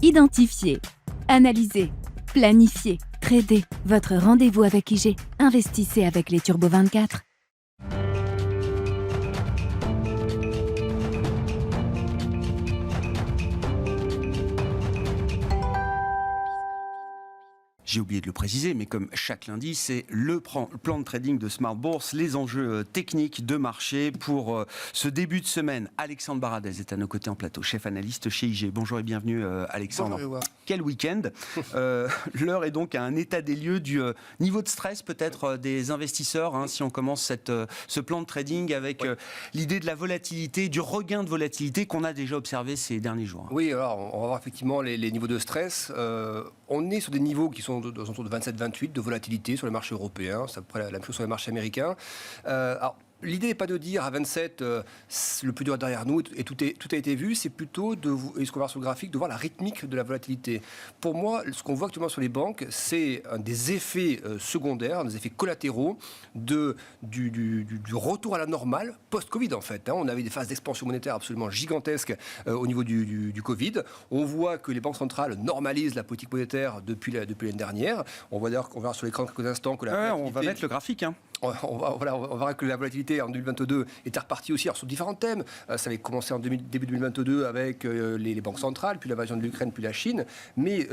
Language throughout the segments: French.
Identifier, analyser, planifier, trader. Votre rendez-vous avec IG. Investissez avec les Turbo 24. J'ai oublié de le préciser, mais comme chaque lundi, c'est le plan de trading de Smart Bourse, les enjeux techniques de marché pour ce début de semaine. Alexandre Baradez est à nos côtés en plateau, chef analyste chez IG. Bonjour et bienvenue Alexandre. Bonjour. Quel week-end. L'heure est donc à un état des lieux du niveau de stress peut-être des investisseurs, si on commence ce plan de trading avec l'idée de la volatilité, du regain de volatilité qu'on a déjà observé ces derniers jours. Oui, alors on va voir effectivement les niveaux de stress. On est sur des niveaux qui sont autour de 27-28 de volatilité sur les marchés européens, c'est à peu près la même chose sur les marchés américains. Alors, l'idée n'est pas de dire à 27, le plus dur est derrière nous et tout a été vu, c'est plutôt, et ce qu'on va voir sur le graphique, de voir la rythmique de la volatilité. Pour moi, ce qu'on voit actuellement sur les banques, c'est des effets secondaires, des effets collatéraux du retour à la normale post-Covid en fait. On avait des phases d'expansion monétaire absolument gigantesques au niveau du Covid. On voit que les banques centrales normalisent la politique monétaire depuis l'année dernière. On voit d'ailleurs, on verra sur l'écran dans quelques instants que on va mettre le graphique. On verra que la volatilité en 2022 était repartie aussi sur différents thèmes. Ça avait commencé en début 2022 avec les banques centrales, puis l'invasion de l'Ukraine, puis la Chine. Mais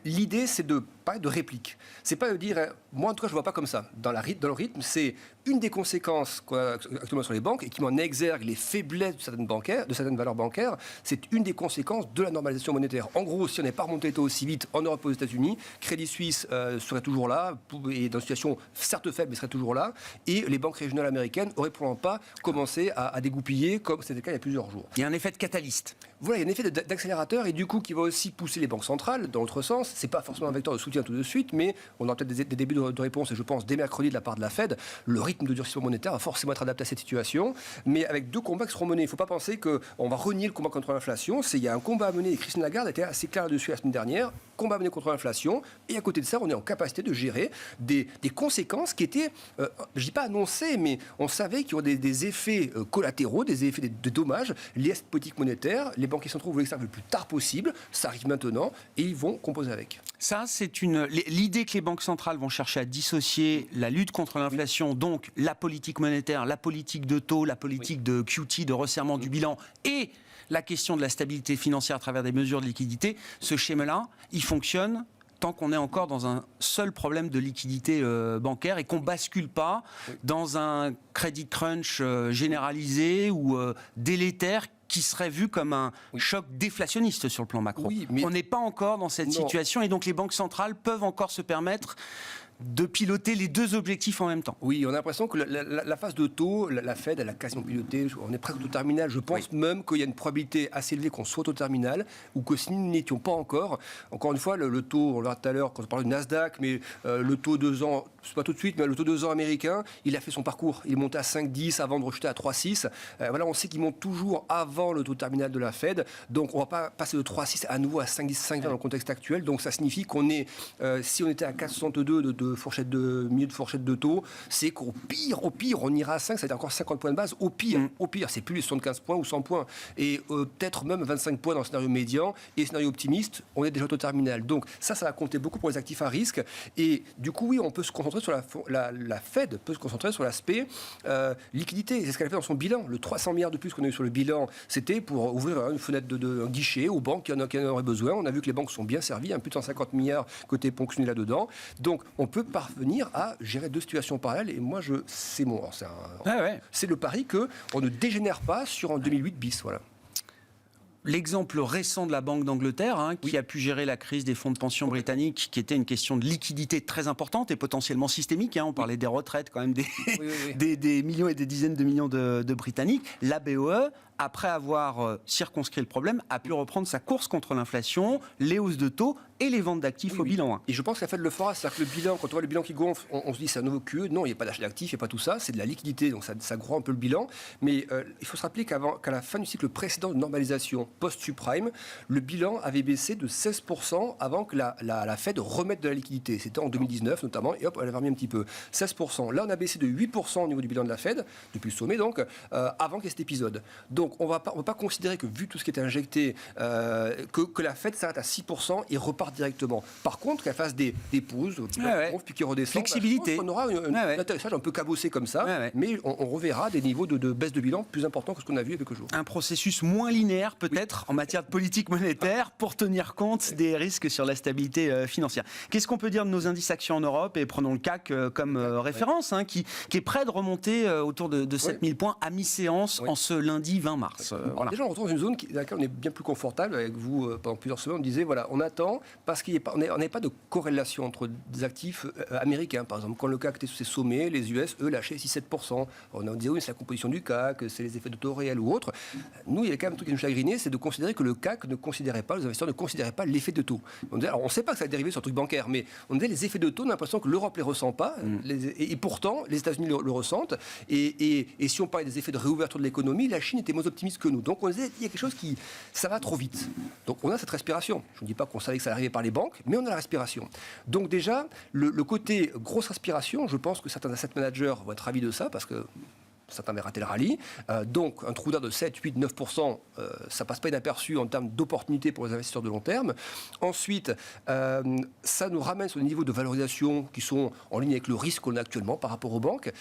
l'idée, c'est de parler de réplique. C'est pas de dire, moi en tout cas, je vois pas comme ça. Dans le rythme, c'est une des conséquences actuellement sur les banques et qui m'en exergue les faiblesses de certaines valeurs bancaires. C'est une des conséquences de la normalisation monétaire. En gros, si on n'est pas remonté les taux aussi vite en Europe et aux États-Unis, Crédit Suisse serait toujours là, et dans une situation certes faible, mais serait toujours là, et les banques régionales américaines auraient probablement pas commencé à dégoupiller comme c'était le cas il y a plusieurs jours. Il y a un effet de catalyste. Voilà, il y a un effet d'accélérateur et du coup qui va aussi pousser les banques centrales dans l'autre sens. C'est pas forcément un vecteur de soutien tout de suite, mais on aura peut-être des débuts de réponse, et je pense dès mercredi de la part de la Fed. Le rythme de durcissement monétaire va forcément être adapté à cette situation, mais avec deux combats qui seront menés. Il ne faut pas penser qu'on va renier le combat contre l'inflation. Il y a un combat à mener, et Christine Lagarde était assez claire là-dessus la semaine dernière. Combat à mener contre l'inflation, et à côté de ça, on est en capacité de gérer des conséquences qui étaient, je ne dis pas annoncées, mais on savait qu'il y aurait des effets collatéraux, des effets de dommages liés à cette politique monétaire. Les banquiers centraux voulaient que ça arrive le plus tard possible. Ça arrive maintenant, et ils vont composer avec. Ça, c'est l'idée que les banques centrales vont chercher à dissocier la lutte contre l'inflation, donc la politique monétaire, la politique de taux, la politique de QT, de resserrement du bilan, et la question de la stabilité financière à travers des mesures de liquidité. Ce schéma-là, il fonctionne tant qu'on est encore dans un seul problème de liquidité bancaire et qu'on ne bascule pas dans un credit crunch généralisé ou délétère qui serait vu comme un choc déflationniste sur le plan macro. Oui, mais on n'est pas encore dans cette situation et donc les banques centrales peuvent encore se permettre de piloter les deux objectifs en même temps. Oui, on a l'impression que la phase de taux, la Fed, elle a quasiment piloté, on est presque au terminal. Je pense même qu'il y a une probabilité assez élevée qu'on soit au terminal, ou que si nous n'étions pas encore une fois, le taux, on le verra tout à l'heure quand on parle du Nasdaq, mais le taux 2 ans, c'est pas tout de suite, mais le taux 2 ans américain, il a fait son parcours. Il est monté à 5,10 avant de rechuter à 3,6. Voilà, on sait qu'il monte toujours avant le taux terminal de la Fed, donc on ne va pas passer de 3,6 à nouveau à 5,10, 5,20 dans le contexte actuel. Donc ça signifie qu'on est, si on était à 4,62 milieu de fourchette de taux, c'est qu'au pire, on ira à 5, ça va être encore 50 points de base. Au pire, c'est plus les 75 points ou 100 points. Et peut-être même 25 points dans le scénario médian. Et scénario optimiste, on est déjà au taux terminal. Donc ça va compter beaucoup pour les actifs à risque. Et du coup, oui, on peut se concentrer sur la Fed peut se concentrer sur l'aspect liquidité. C'est ce qu'elle a fait dans son bilan. Le 300 milliards de plus qu'on a eu sur le bilan, c'était pour ouvrir une fenêtre un guichet aux banques qui en auraient besoin. On a vu que les banques sont bien servies, plus de 150 milliards côté ponctionné là-dedans. Donc on peut parvenir à gérer deux situations parallèles. Et moi, c'est le pari qu'on ne dégénère pas sur un 2008 bis. Voilà. L'exemple récent de la Banque d'Angleterre, qui a pu gérer la crise des fonds de pension britanniques, qui était une question de liquidité très importante et potentiellement systémique. On parlait des retraites, quand même, des millions et des dizaines de millions de Britanniques. La BOE, après avoir circonscrit le problème, a pu reprendre sa course contre l'inflation, les hausses de taux et les ventes d'actifs au bilan 1. Et je pense que la Fed le fera. C'est-à-dire que le bilan, quand on voit le bilan qui gonfle, on se dit c'est un nouveau QE. Non, il n'y a pas d'achat d'actifs, il n'y a pas tout ça. C'est de la liquidité, donc ça grosse un peu le bilan. Mais il faut se rappeler qu'à la fin du cycle précédent de normalisation post-subprime, le bilan avait baissé de 16% avant que la Fed remette de la liquidité. C'était en 2019 notamment, et hop, elle avait remis un petit peu. 16%. Là, on a baissé de 8% au niveau du bilan de la Fed, depuis le sommet donc, avant qu'il y ait cet épisode. Donc, Donc on va pas considérer que, vu tout ce qui est injecté, que la Fed s'arrête à 6% et repart directement. Par contre, qu'elle fasse des pauses, puis qu'il redescende. Flexibilité. On aura un atterrissage un peu cabossé comme ça, mais on reverra des niveaux de baisse de bilan plus importants que ce qu'on a vu il y a quelques jours. Un processus moins linéaire peut-être en matière de politique monétaire pour tenir compte des risques sur la stabilité financière. Qu'est-ce qu'on peut dire de nos indices actions en Europe, et prenons le CAC comme référence, qui est prêt de remonter autour de 7000 points à mi-séance en ce lundi 20 mars. Voilà. Déjà, on retrouve une zone dans laquelle on est bien plus confortable. Avec vous, pendant plusieurs semaines, on disait, voilà, on attend, parce qu'on n'est pas de corrélation entre des actifs américains. Par exemple, quand le CAC était sous ses sommets, les US, eux, lâchaient 6-7%. On disait, oui, c'est la composition du CAC, c'est les effets de taux réels ou autres. Nous, il y a quand même un truc qui nous chagrinait, c'est de considérer que le CAC ne considérait pas, les investisseurs ne considéraient pas l'effet de taux. On ne sait pas que ça a dérivé sur le truc bancaire, mais on disait, les effets de taux, on a l'impression que l'Europe les ressent pas, et pourtant, les États-Unis le ressentent. Et si on parlait des effets de réouverture de l'économie, la Chine était moins optimiste que nous. Donc on disait, il y a quelque chose ça va trop vite. Donc on a cette respiration. Je ne dis pas qu'on savait que ça arrivait par les banques, mais on a la respiration. Donc déjà, le côté grosse respiration, je pense que certains asset managers vont être ravis de ça, parce que certains avaient raté le rallye. Donc, un trou d'air de 7, 8, 9%, ça passe pas inaperçu en termes d'opportunités pour les investisseurs de long terme. Ensuite, ça nous ramène sur des niveaux de valorisation qui sont en ligne avec le risque qu'on a actuellement par rapport aux banques.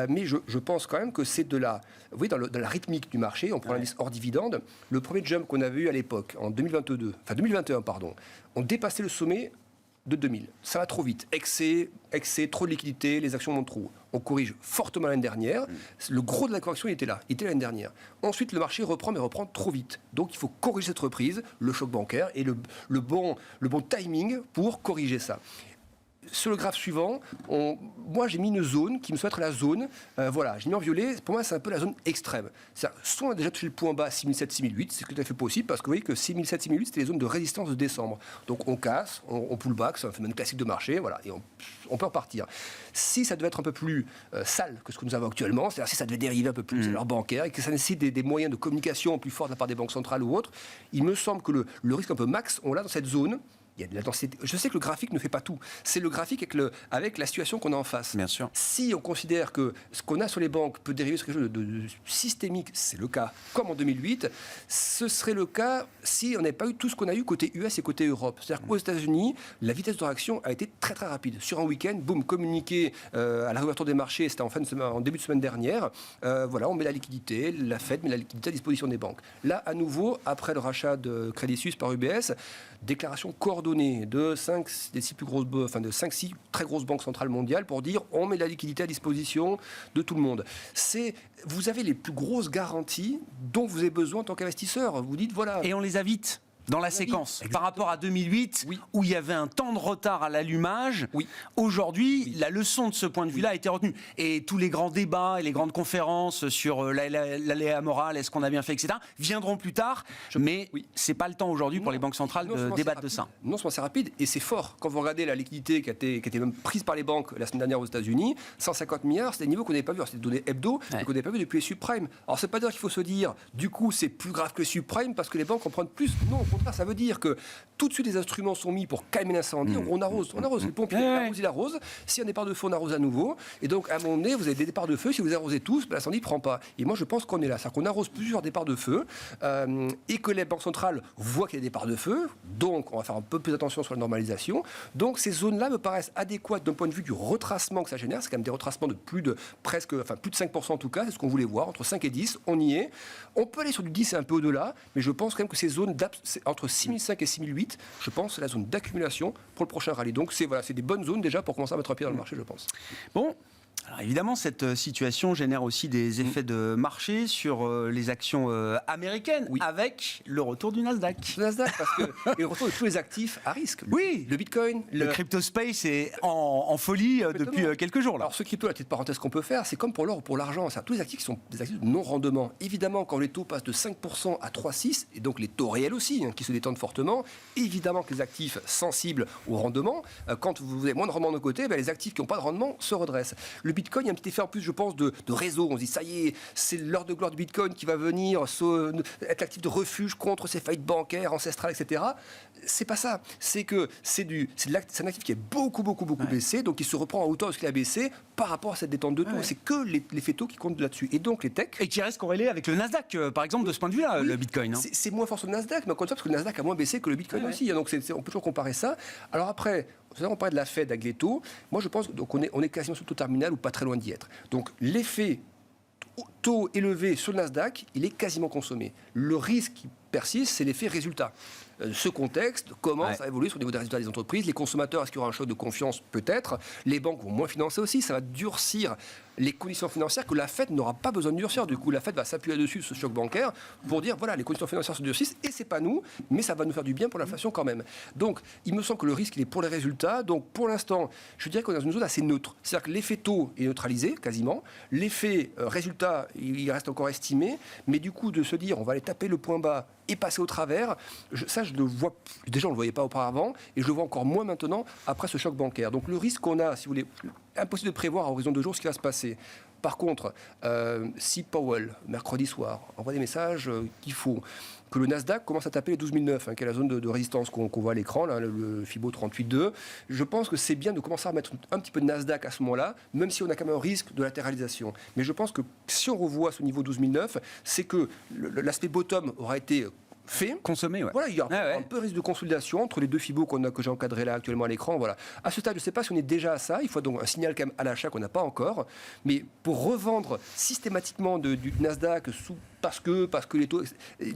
Mais je pense quand même que c'est dans la rythmique du marché. On prend l'indice hors dividende. Le premier jump qu'on avait eu à l'époque, en 2021, on dépassait le sommet de 2000. Ça va trop vite. Excès, trop de liquidité, les actions montent trop. On corrige fortement l'année dernière. Le gros de la correction, il était l'année dernière. Ensuite, le marché reprend, mais reprend trop vite. Donc, il faut corriger cette reprise, le choc bancaire et le bon timing pour corriger ça. Sur le graphe suivant, moi j'ai mis une zone qui me souhaite la zone. J'ai mis en violet. Pour moi, c'est un peu la zone extrême. Soit on a déjà touché le point bas 6007-6008, c'est tout à fait possible parce que vous voyez que 6007-6008, c'était les zones de résistance de décembre. Donc on casse, on pull back, c'est un phénomène classique de marché, et on peut repartir. Si ça devait être un peu plus sale que ce que nous avons actuellement, c'est-à-dire si ça devait dériver un peu plus de l'heure bancaire et que ça nécessite des moyens de communication plus forts de la part des banques centrales ou autres, il me semble que le risque un peu max, on l'a dans cette zone. Il y a de la densité. Je sais que le graphique ne fait pas tout. C'est le graphique avec la situation qu'on a en face. Bien sûr. Si on considère que ce qu'on a sur les banques peut dériver sur quelque chose de systémique, c'est le cas, comme en 2008, ce serait le cas si on n'avait pas eu tout ce qu'on a eu côté US et côté Europe. C'est-à-dire qu'aux États-Unis, la vitesse de réaction a été très très rapide. Sur un week-end, boum, communiqué à la réouverture des marchés, c'était en début de semaine dernière. On met la liquidité, la Fed met la liquidité à disposition des banques. Là, à nouveau, après le rachat de Credit Suisse par UBS, déclaration coordonnée de 5-6 très grosses banques centrales mondiales pour dire on met la liquidité à disposition de tout le monde. Vous avez les plus grosses garanties dont vous avez besoin en tant qu'investisseur. Vous dites voilà. Et on les a vite dans la séquence. Par rapport à 2008, où il y avait un temps de retard à l'allumage, aujourd'hui, la leçon de ce point de vue-là a été retenue. Et tous les grands débats et les grandes conférences sur l'aléa moral, est-ce qu'on a bien fait, etc., viendront plus tard. Mais c'est pas le temps aujourd'hui pour les banques centrales de débattre de ça. Non seulement c'est rapide, et c'est fort. Quand vous regardez la liquidité qui a été même prise par les banques la semaine dernière aux États-Unis, 150 milliards, c'est des niveaux qu'on n'avait pas vus. C'est des données hebdo, mais qu'on n'avait pas vu depuis les subprimes. Alors, c'est pas dire qu'il faut se dire, du coup, c'est plus grave que les subprimes parce que les banques en prennent plus. Non, au contraire, ça veut dire que tout de suite les instruments sont mis pour calmer l'incendie. On arrose les pompiers, il arrose. S'il y a un départ de feu, on arrose à nouveau. Et donc à un moment donné, vous avez des départs de feu. Si vous arrosez tous, l'incendie ne prend pas. Et moi je pense qu'on est là, c'est-à-dire qu'on arrose plusieurs départs de feu et que les banques centrales voient qu'il y a des départs de feu. Donc on va faire un peu plus attention sur la normalisation. Donc ces zones-là me paraissent adéquates d'un point de vue du retracement que ça génère. C'est quand même des retracements de plus de 5% en tout cas. C'est ce qu'on voulait voir, entre 5 et 10. On y est. On peut aller sur du 10 et un peu au-delà, mais je pense quand même que ces zones entre 6005 et 6008, je pense, c'est la zone d'accumulation pour le prochain rallye. Donc c'est des bonnes zones déjà pour commencer à mettre un pied dans le marché, je pense. Bon. Alors évidemment, cette situation génère aussi des effets de marché sur les actions américaines, avec le retour du Nasdaq. Le Nasdaq, parce que le retour de tous les actifs à risque. Le Bitcoin. Le crypto space est en folie depuis quelques jours. Là. Alors ce crypto, la petite parenthèse qu'on peut faire, c'est comme pour l'or ou pour l'argent. C'est tous les actifs qui sont des actifs de non-rendement. Évidemment, quand les taux passent de 5% à 3,6, et donc les taux réels aussi, qui se détendent fortement, évidemment que les actifs sensibles au rendement, quand vous avez moins de rendement de côté, les actifs qui n'ont pas de rendement se redressent. Le Bitcoin, il y a un petit effet en plus, je pense, de réseau. On se dit, ça y est, c'est l'heure de gloire du Bitcoin qui va venir être l'actif de refuge contre ces faillites bancaires, ancestrales, etc. C'est pas ça. C'est un actif qui est beaucoup baissé, donc il se reprend en hauteur de ce qu'il a baissé par rapport à cette détente de taux. C'est que l'effet taux qui compte là-dessus. Et donc les techs... Et qui reste corrélé avec le Nasdaq, par exemple, de ce point de vue-là, le Bitcoin. C'est moins fort sur le Nasdaq, mais encore une fois, parce que le Nasdaq a moins baissé que le Bitcoin aussi. Donc on peut toujours comparer ça. Alors après, on parlait de la Fed avec les taux. Moi, je pense qu'on est quasiment sur le taux terminal ou pas très loin d'y être. Donc l'effet taux élevé sur le Nasdaq, il est quasiment consommé. Le risque qui persiste, c'est l'effet résultat. Ce contexte commence à évoluer sur le niveau des résultats des entreprises. Les consommateurs, est-ce qu'il y aura un choc de confiance? Peut-être. Les banques vont moins financer aussi. Ça va durcir les conditions financières que la Fed n'aura pas besoin de durcir. Du coup, la Fed va s'appuyer dessus, ce choc bancaire, pour dire, voilà, les conditions financières se durcissent, et c'est pas nous, mais ça va nous faire du bien pour l'inflation quand même. Donc, il me semble que le risque, il est pour les résultats. Donc, pour l'instant, je dirais qu'on est dans une zone assez neutre. C'est-à-dire que l'effet taux est neutralisé, quasiment. L'effet résultat, il reste encore estimé. Mais du coup, de se dire, on va aller taper le point bas et passer au travers, ça, je le vois, déjà, on ne le voyait pas auparavant, et je le vois encore moins maintenant, après ce choc bancaire. Donc, le risque qu'on a, si vous voulez, impossible de prévoir à horizon de jours ce qui va se passer. Par contre, si Powell, mercredi soir, envoie des messages qu'il faut que le Nasdaq commence à taper les 12 009, qui est la zone de résistance qu'on voit à l'écran, là, le Fibo 38.2, je pense que c'est bien de commencer à mettre un petit peu de Nasdaq à ce moment-là, même si on a quand même un risque de latéralisation. Mais je pense que si on revoit ce niveau 12 009, c'est que l'aspect bottom aura été fait. Consommé, Voilà, il y a un peu de risque de consolidation entre les deux Fibos que j'ai encadrés là actuellement à l'écran. Voilà. À ce stade, je ne sais pas si on est déjà à ça. Il faut donc un signal quand même à l'achat qu'on n'a pas encore. Mais pour revendre systématiquement du Nasdaq parce que les taux...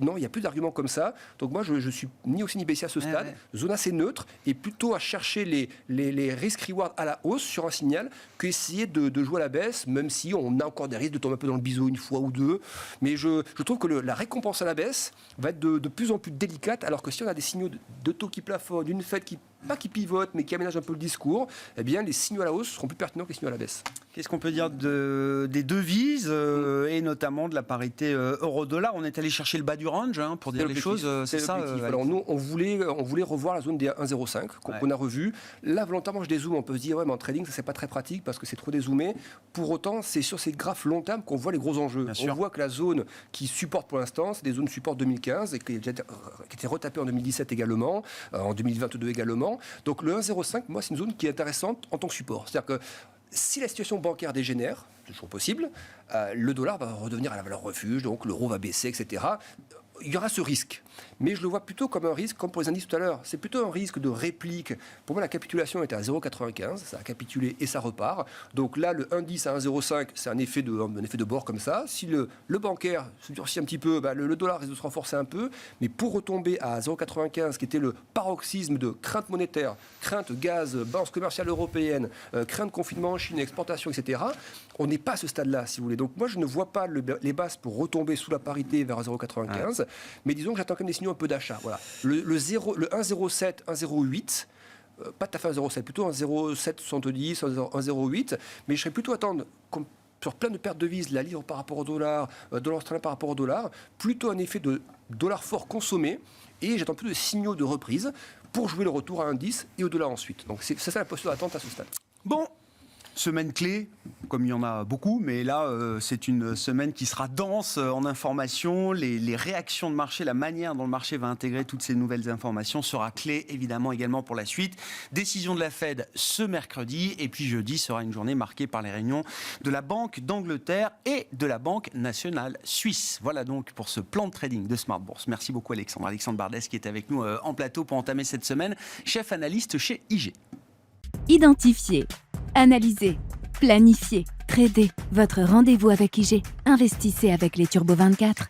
Non, il n'y a plus d'arguments comme ça. Donc moi, je suis ni haussier ni baissier à ce stade. Zone assez neutre et plutôt à chercher les risques-reward à la hausse sur un signal qu'essayer de jouer à la baisse, même si on a encore des risques de tomber un peu dans le biseau une fois ou deux. Mais je trouve que la récompense à la baisse va être de plus en plus délicate, alors que si on a des signaux de taux qui plafonnent, d'une Fed pas qui pivote, mais qui aménage un peu le discours, eh bien, les signaux à la hausse seront plus pertinents que les signaux à la baisse. Qu'est-ce qu'on peut dire des devises et notamment de la parité euro-dollar? On est allé chercher le bas du range pour dire les choses, c'est ça Alors nous, on voulait revoir la zone des 1,05 qu'on a revue. Là, volontairement, je dézoome. On peut se dire, ouais, mais en trading, ça c'est pas très pratique parce que c'est trop dézoomé. Pour autant, c'est sur ces graphes long terme qu'on voit les gros enjeux. On voit que la zone qui supporte pour l'instant, c'est des zones support 2015 et qui était retapée en 2017 également, en 2022 également. Donc le 1,05, moi, c'est une zone qui est intéressante en tant que support. C'est-à-dire que si la situation bancaire dégénère, c'est toujours possible, le dollar va redevenir à la valeur refuge, donc l'euro va baisser, etc. Il y aura ce risque. Mais je le vois plutôt comme un risque, comme pour les indices tout à l'heure. C'est plutôt un risque de réplique. Pour moi, la capitulation était à 0,95. Ça a capitulé et ça repart. Donc là, le indice à 1,05, c'est un effet de bord comme ça. Si le bancaire se durcit un petit peu, le dollar risque de se renforcer un peu. Mais pour retomber à 0,95, qui était le paroxysme de crainte monétaire, crainte gaz, balance commerciale européenne, crainte confinement en Chine, exportation, etc., on n'est pas à ce stade-là, si vous voulez. Donc moi, je ne vois pas les bases pour retomber sous la parité vers 0,95. Mais disons que j'attends quand même des signaux un peu d'achat. Voilà. Le 1,07, 1,08, pas tout à fait 1,07, plutôt 1,0770, 1,08, mais je serais plutôt à attendre, comme sur plein de pertes de devises, la livre par rapport au dollar, dollar australien par rapport au dollar, plutôt un effet de dollar fort consommé, et j'attends plus de signaux de reprise pour jouer le retour à 1,10 et au dollar ensuite. Donc c'est ça la posture d'attente à ce stade. Bon. Semaine clé, comme il y en a beaucoup, mais là, c'est une semaine qui sera dense en informations. Les réactions de marché, la manière dont le marché va intégrer toutes ces nouvelles informations sera clé, évidemment, également pour la suite. Décision de la Fed ce mercredi, et puis jeudi sera une journée marquée par les réunions de la Banque d'Angleterre et de la Banque nationale suisse. Voilà donc pour ce plan de trading de Smart Bourse. Merci beaucoup Alexandre. Alexandre Bardès qui est avec nous en plateau pour entamer cette semaine, chef analyste chez IG. Identifier, analyser, planifier, trader. Votre rendez-vous avec IG. Investissez avec les Turbo 24.